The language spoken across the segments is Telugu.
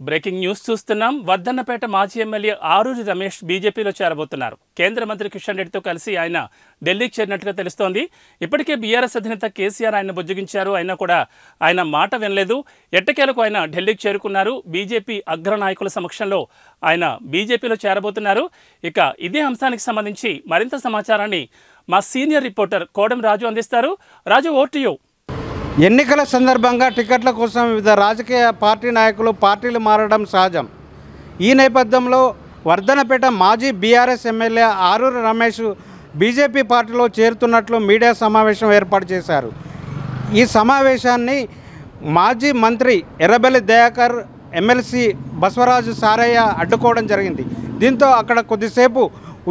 బ్రేకింగ్ న్యూస్ చూస్తున్నాం. వర్ధన్నపేట మాజీ ఎమ్మెల్యే ఆరూరి రమేష్ బీజేపీలో చేరబోతున్నారు. కేంద్ర మంత్రి కిషన్ రెడ్డితో కలిసి ఆయన ఢిల్లీకి చేరినట్లుగా తెలుస్తోంది. ఇప్పటికే బీఆర్ఎస్ అధినేత కేసీఆర్ ఆయన బుజ్జగించారు. అయినా కూడా ఆయన మాట వినలేదు. ఎట్టకేలకు ఆయన ఢిల్లీకి చేరుకున్నారు. బీజేపీ అగ్రనాయకుల సమక్షంలో ఆయన బీజేపీలో చేరబోతున్నారు. ఇక ఇదే అంశానికి సంబంధించి మరింత సమాచారాన్ని మా సీనియర్ రిపోర్టర్ కోడం రాజు అందిస్తారు. రాజు, ఓవర్ టు యు. ఎన్నికల సందర్భంగా టికెట్ల కోసం వివిధ రాజకీయ పార్టీ నాయకులు పార్టీలు మారడం సహజం. ఈ నేపథ్యంలో వర్ధన్నపేట మాజీ BRS MLA Aruri Ramesh BJP పార్టీలో చేరుతున్నట్లు మీడియా సమావేశం ఏర్పాటు చేశారు. ఈ సమావేశాన్ని మాజీ మంత్రి ఎర్రబెల్లి దయాకర్, ఎమ్మెల్సీ బసవరాజు సారయ్య అడ్డుకోవడం జరిగింది. దీంతో అక్కడ కొద్దిసేపు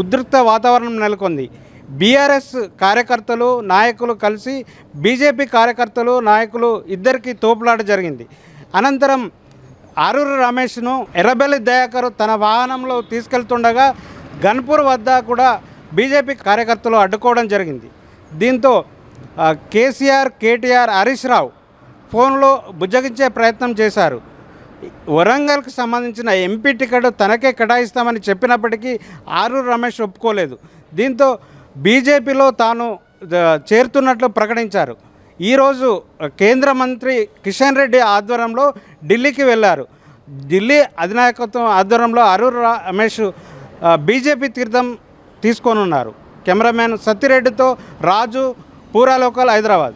ఉద్రిక్త వాతావరణం నెలకొంది. బీఆర్ఎస్ కార్యకర్తలు నాయకులు కలిసి బీజేపీ కార్యకర్తలు నాయకులు ఇద్దరికి తోపులాట జరిగింది. అనంతరం ఆరూరి రమేష్ను ఎర్రబెల్లి దయాకర్ తన వాహనంలో తీసుకెళ్తుండగా గన్పూర్ వద్ద కూడా బీజేపీ కార్యకర్తలు అడ్డుకోవడం జరిగింది. దీంతో కేటీఆర్, హరీష్ రావు ఫోన్లో బుజ్జగించే ప్రయత్నం చేశారు. వరంగల్కి సంబంధించిన ఎంపీ టికెట్ తనకే కేటాయిస్తామని చెప్పినప్పటికీ ఆరూరి రమేష్ ఒప్పుకోలేదు. దీంతో బీజేపీలో తాను చేరుతున్నట్లు ప్రకటించారు. ఈరోజు కేంద్ర మంత్రి కిషన్ రెడ్డి ఆధ్వర్యంలో ఢిల్లీకి వెళ్ళారు. ఢిల్లీ అధినాయకత్వం ఆధ్వర్యంలో ఆరూరి రమేష్ బీజేపీ తీర్థం తీసుకోనున్నారు. కెమెరామెన్ సత్తిరెడ్డితో రాజు, పూరా లోకల్, హైదరాబాద్.